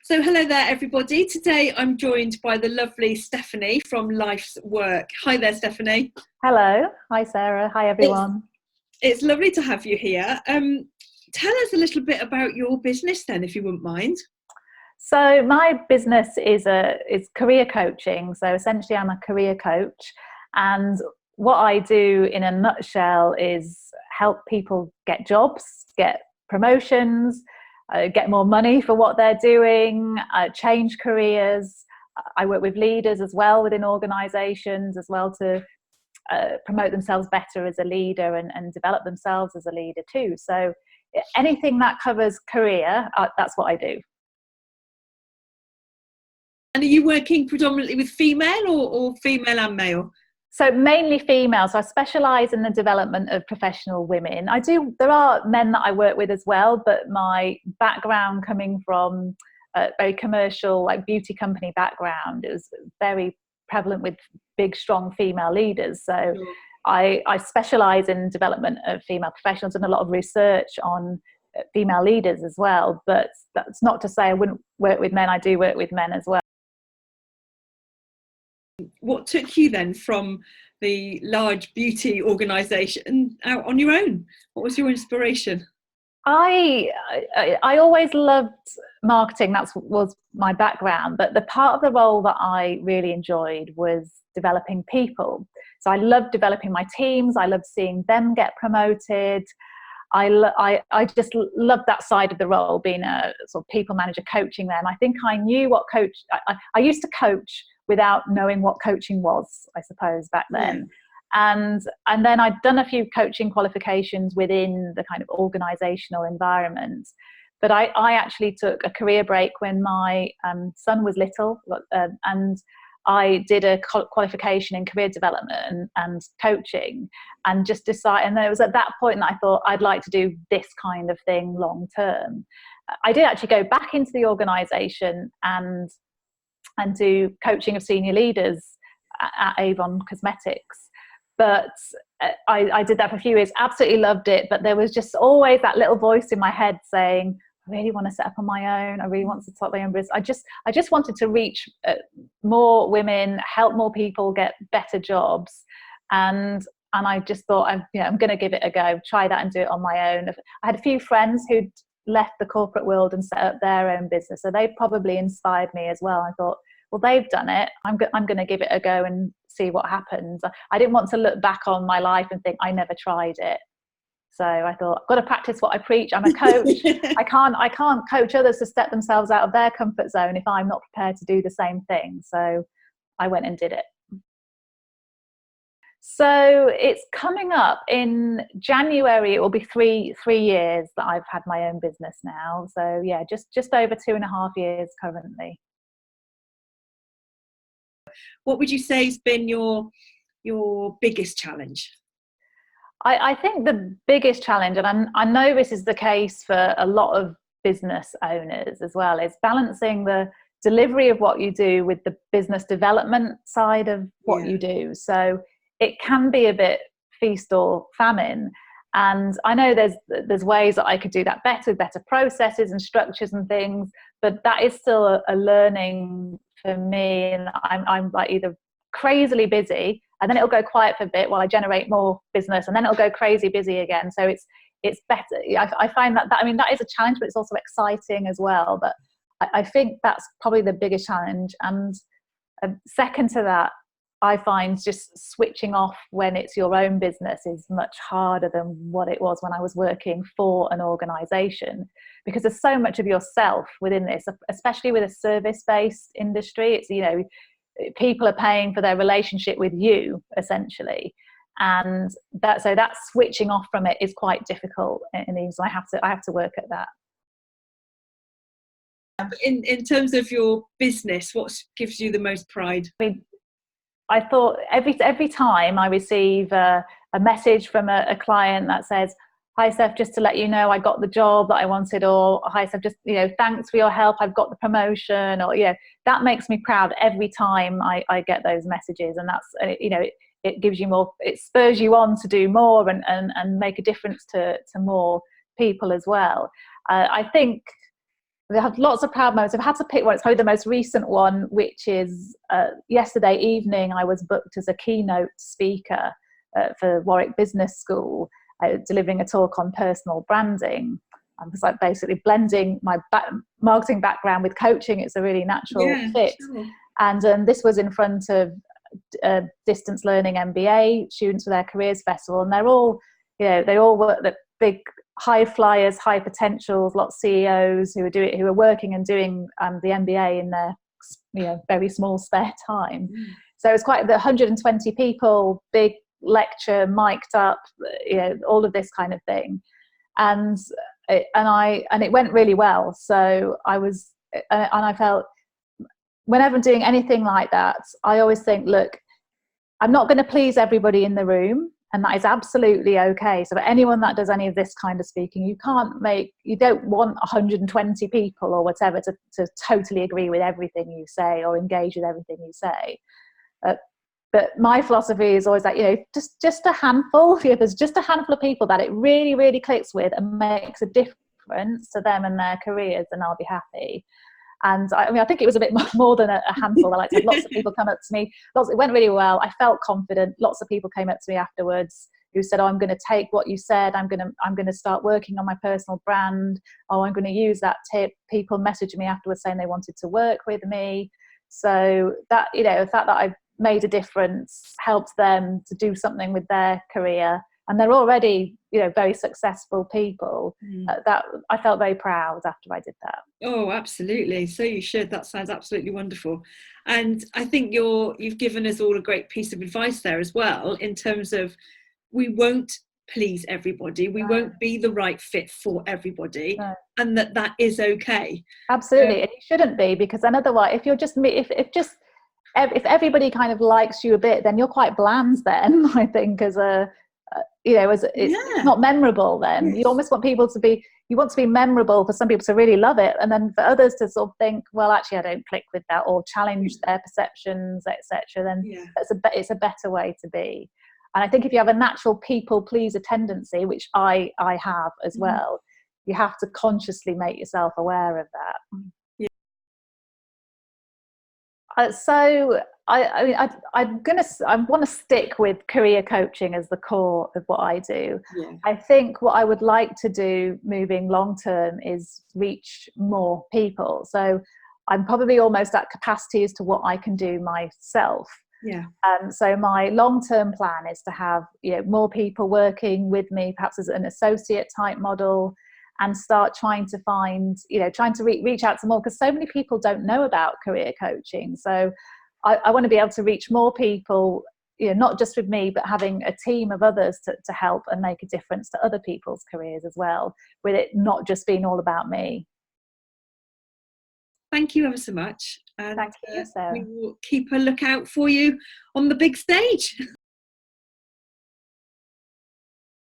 So hello there everybody. Today I'm joined by the lovely Stephanie from Life's Work. Hi there Stephanie. Hello. Hi, Sarah. Hi, It's, everyone. it's lovely to have you here. Tell us a little bit about your business then, if you wouldn't mind. So my business is career coaching. So essentially, I'm a career coach, and what I do in a nutshell is help people get jobs, get promotions, get more money for what they're doing, change careers. I work with leaders as well within organisations as well to promote themselves better as a leader and develop themselves as a leader too. So anything that covers career, that's what I do. And are you working predominantly with female or female and male? So mainly female. So I specialise in the development of professional women. There are men that I work with as well, but my background coming from a very commercial, like beauty company background, it was very prevalent with big, strong female leaders. So Sure. I specialise in development of female professionals and a lot of research on female leaders as well. But that's not to say I wouldn't work with men. I do work with men as well. What took you then from the large beauty organisation out on your own? What was your inspiration? I always loved marketing. That was my background. But the part of the role that I really enjoyed was developing people. So I loved developing my teams. I loved seeing them get promoted. I just loved that side of the role, being a sort of people manager, coaching them. I think I knew what I used to coach without knowing what coaching was, I suppose, back then. And then I'd done a few coaching qualifications within the kind of organizational environment. But I actually took a career break when my son was little, and I did a qualification in career development and coaching, and just decided, and it was at that point that I thought I'd like to do this kind of thing long term. I did actually go back into the organization and do coaching of senior leaders at Avon Cosmetics. But I did that for a few years, absolutely loved it. But there was just always that little voice in my head saying, I really want to set up on my own. I really want to start my own business. I just wanted to reach more women, help more people get better jobs. And I just thought, I'm going to give it a go, try that and do it on my own. I had a few friends who'd left the corporate world and set up their own business. So they probably inspired me as well. I thought, well, they've done it. I'm going to give it a go and see what happens. I didn't want to look back on my life and think I never tried it. So I thought, I've got to practice what I preach. I'm a coach. I can't coach others to step themselves out of their comfort zone if I'm not prepared to do the same thing. So I went and did it. So it's coming up in January. It will be three years that I've had my own business now. So yeah, just over 2.5 years currently. What would you say has been your biggest challenge? I think the biggest challenge, and I know this is the case for a lot of business owners as well, is balancing the delivery of what you do with the business development side of what you do. So it can be a bit feast or famine. And I know there's ways that I could do that better, better processes and structures and things, but that is still a learning for me. And I'm like either crazily busy, and then it'll go quiet for a bit while I generate more business, and then it'll go crazy busy again. So it's better. I find that that is a challenge, but it's also exciting as well. But I think that's probably the biggest challenge. And second to that, I find just switching off when it's your own business is much harder than what it was when I was working for an organisation, because there's so much of yourself within this, especially with a service-based industry. It's, people are paying for their relationship with you essentially, and that switching off from it is quite difficult. I have to work at that. In terms of your business, what gives you the most pride? I thought every time I receive a message from a client that says, hi Steph, just to let you know I got the job that I wanted, or hi Steph, just thanks for your help, I've got the promotion, or that makes me proud every time I get those messages. And that's it gives you more, it spurs you on to do more and make a difference to more people as well. I think We have lots of proud moments. I've had to pick one. It's probably the most recent one, which is yesterday evening. I was booked as a keynote speaker for Warwick Business School, delivering a talk on personal branding. I was like basically blending my marketing background with coaching. It's a really natural fit. Sure. And this was in front of distance learning MBA students for their careers festival, and they're all, they all work the big high flyers, high potentials, lots of CEOs who are working and doing the MBA in their very small spare time. So it's quite the 120 people, big lecture, mic'd up, all of this kind of thing, and it went really well. So I felt, whenever I'm doing anything like that, I always think, look, I'm not going to please everybody in the room, and that is absolutely okay. So for anyone that does any of this kind of speaking, you don't want 120 people or whatever to totally agree with everything you say or engage with everything you say. But my philosophy is always that, just a handful, if there's just a handful of people that it really, really clicks with and makes a difference to them and their careers, then I'll be happy. And I think it was a bit more than a handful. I like to have lots of people come up to me. It went really well. I felt confident. Lots of people came up to me afterwards who said, "Oh, I'm going to take what you said. I'm going to start working on my personal brand. Oh, I'm going to use that tip." People messaged me afterwards saying they wanted to work with me. So that, the fact that I've made a difference helped them to do something with their career, and they're already very successful people. That I felt very proud after I did that. Oh, absolutely. So you should. That sounds absolutely wonderful. And I think you've given us all a great piece of advice there as well, in terms of, we won't please everybody, we won't be the right fit for everybody, and that is okay. Absolutely. And it shouldn't be, because then otherwise, if everybody kind of likes you a bit, then you're quite bland then, I think, it's not memorable then. Yes. You almost want people to be, memorable for some people to really love it, and then for others to sort of think, well, actually I don't click with that, or challenge their perceptions, etc. Then it's a better way to be. And I think if you have a natural people pleaser tendency, which I have as well, you have to consciously make yourself aware of that. So I want to stick with career coaching as the core of what I do. I think what I would like to do moving long term is reach more people. So I'm probably almost at capacity as to what I can do myself. So my long-term plan is to have more people working with me, perhaps as an associate type model, and start trying to find, trying to reach out to more, because so many people don't know about career coaching. So I want to be able to reach more people, not just with me, but having a team of others to help and make a difference to other people's careers as well, with it not just being all about me. Thank you ever so much. And thank you, Sarah. we will keep a lookout for you on the big stage.